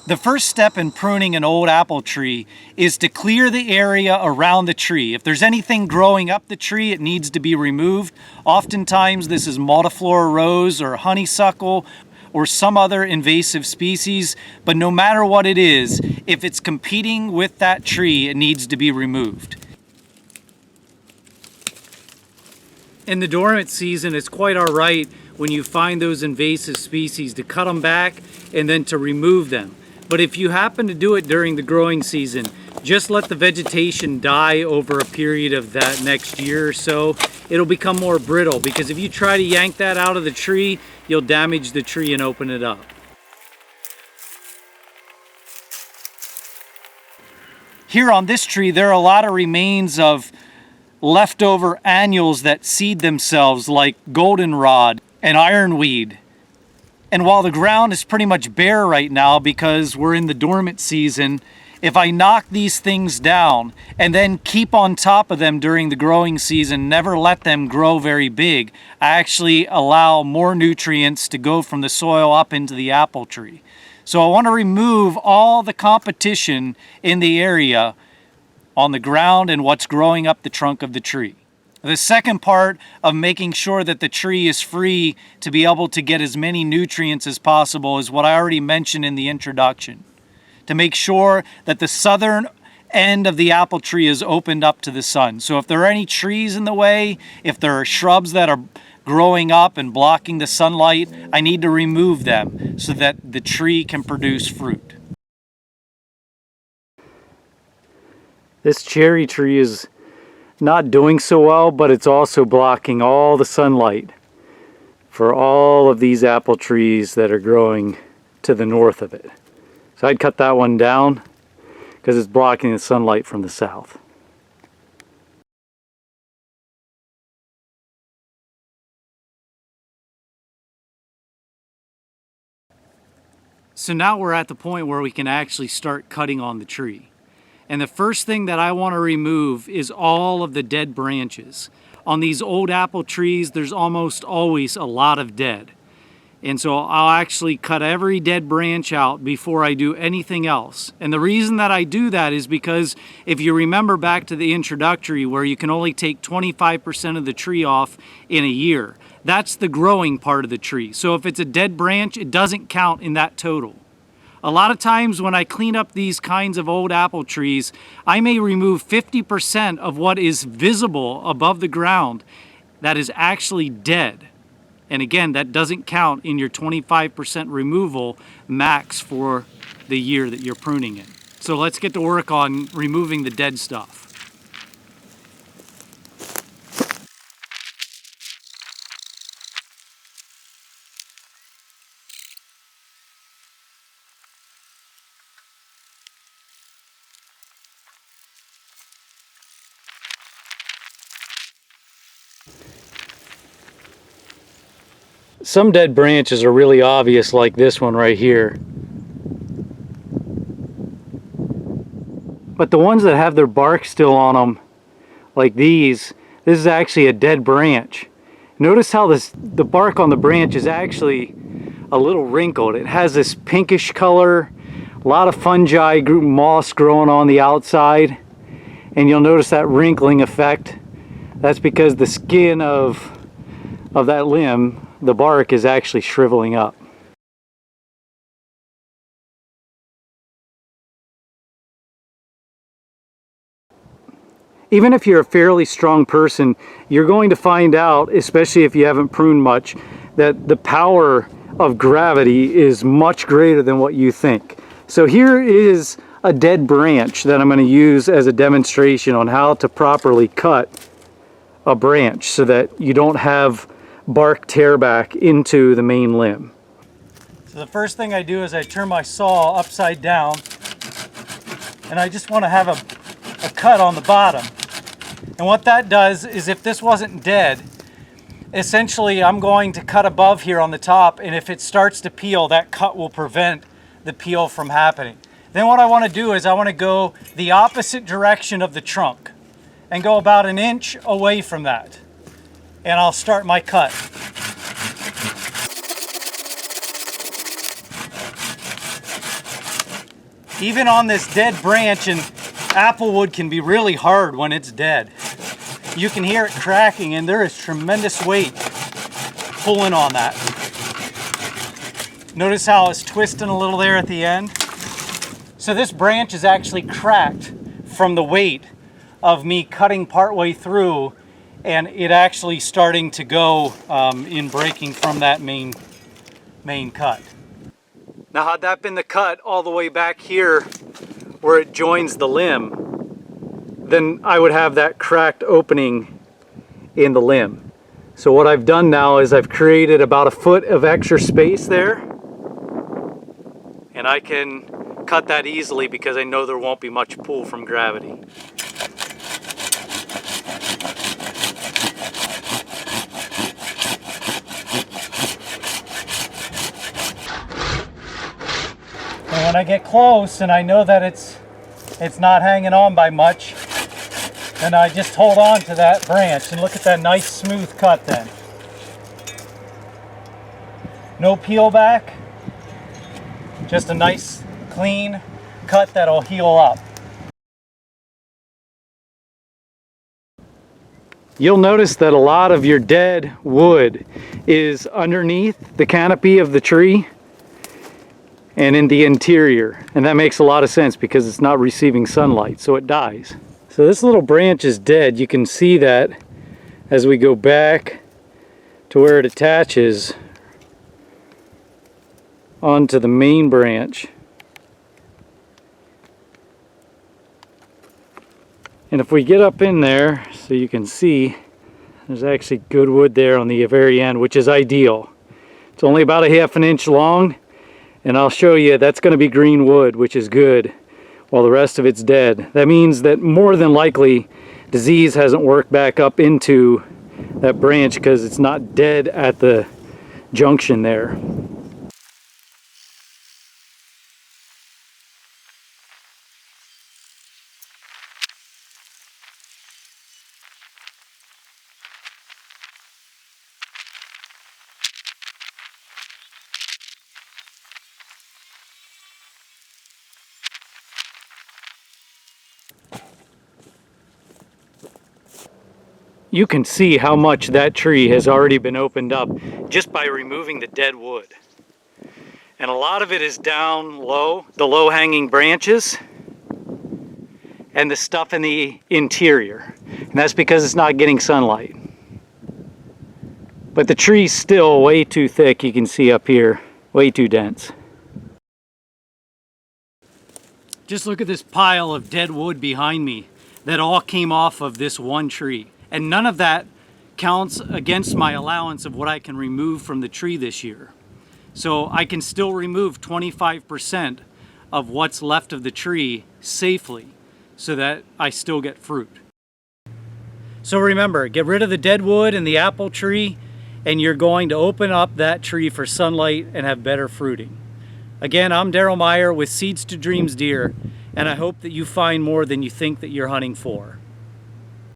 The first step in pruning an old apple tree is to clear the area around the tree. If there's anything growing up the tree, it needs to be removed. Oftentimes this is multiflora rose or honeysuckle or some other invasive species, but no matter what it is, if it's competing with that tree, it needs to be removed. In the dormant season, it's quite all right when you find those invasive species to cut them back and then to remove them. But if you happen to do it during the growing season, just let the vegetation die over a period of that next year or so. It'll become more brittle, because if you try to yank that out of the tree, you'll damage the tree and open it up. Here on this tree, there are a lot of remains of leftover annuals that seed themselves, like goldenrod and ironweed. And while the ground is pretty much bare right now because we're in the dormant season, if I knock these things down and then keep on top of them during the growing season, never let them grow very big, I actually allow more nutrients to go from the soil up into the apple tree. So I want to remove all the competition in the area on the ground and what's growing up the trunk of the tree. The second part of making sure that the tree is free to be able to get as many nutrients as possible is what I already mentioned in the introduction. To make sure that the southern end of the apple tree is opened up to the sun. So if there are any trees in the way, if there are shrubs that are growing up and blocking the sunlight, I need to remove them so that the tree can produce fruit. This cherry tree is not doing so well, but it's also blocking all the sunlight for all of these apple trees that are growing to the north of it. So I'd cut that one down because it's blocking the sunlight from the south. So now we're at the point where we can actually start cutting on the tree. And the first thing that I want to remove is all of the dead branches. On these old apple trees, there's almost always a lot of dead. And so I'll actually cut every dead branch out before I do anything else. And the reason that I do that is because if you remember back to the introductory where you can only take 25% of the tree off in a year, that's the growing part of the tree. So if it's a dead branch, it doesn't count in that total. A lot of times when I clean up these kinds of old apple trees, I may remove 50% of what is visible above the ground that is actually dead. And again, that doesn't count in your 25% removal max for the year that you're pruning it. So let's get to work on removing the dead stuff. Some dead branches are really obvious, like this one right here. But the ones that have their bark still on them, like these, this is actually a dead branch. Notice how the bark on the branch is actually a little wrinkled. It has this pinkish color, a lot of fungi, moss growing on the outside. And you'll notice that wrinkling effect. That's because the skin of that limb, the bark, is actually shriveling up. Even if you're a fairly strong person, you're going to find out, especially if you haven't pruned much, that the power of gravity is much greater than what you think. So here is a dead branch that I'm going to use as a demonstration on how to properly cut a branch so that you don't have bark tear back into the main limb. So the first thing I do is I turn my saw upside down, and I just want to have a cut on the bottom. And what that does is, if this wasn't dead, essentially I'm going to cut above here on the top, and if it starts to peel, that cut will prevent the peel from happening. Then what I want to do is I want to go the opposite direction of the trunk and go about an inch away from that. And I'll start my cut. even on this dead branch, and apple wood can be really hard when it's dead. You can hear it cracking, and there is tremendous weight pulling on that. Notice how it's twisting a little there at the end? So this branch is actually cracked from the weight of me cutting partway through, and it actually starting to go in breaking from that main cut. Now, had that been the cut all the way back here where it joins the limb, then I would have that cracked opening in the limb. So what I've done now is I've created about 1 foot of extra space there, and I can cut that easily because I know there won't be much pull from gravity. And when I get close and I know that it's not hanging on by much, then I just hold on to that branch, and look at that nice smooth cut then. No peel back, just a nice clean cut that'll heal up. You'll notice that a lot of your dead wood is underneath the canopy of the tree and in the interior, and that makes a lot of sense because it's not receiving sunlight, so it dies. So this little branch is dead. You can see that as we go back to where it attaches onto the main branch. And if we get up in there, so you can see, there's actually good wood there on the very end, which is ideal. It's only about 1/2 inch long, and I'll show you that's going to be green wood, which is good, while the rest of it's dead. That means that more than likely disease hasn't worked back up into that branch because it's not dead at the junction there. You can see how much that tree has already been opened up just by removing the dead wood. And a lot of it is down low, the low-hanging branches, and the stuff in the interior. And that's because it's not getting sunlight. But the tree's still way too thick, you can see up here, way too dense. Just look at this pile of dead wood behind me that all came off of this one tree. And none of that counts against my allowance of what I can remove from the tree this year. So I can still remove 25% of what's left of the tree safely so that I still get fruit. So remember, get rid of the dead wood and the apple tree, and you're going to open up that tree for sunlight and have better fruiting. Again, I'm Daryl Meyer with Seeds to Dreams Deer, and I hope that you find more than you think that you're hunting for.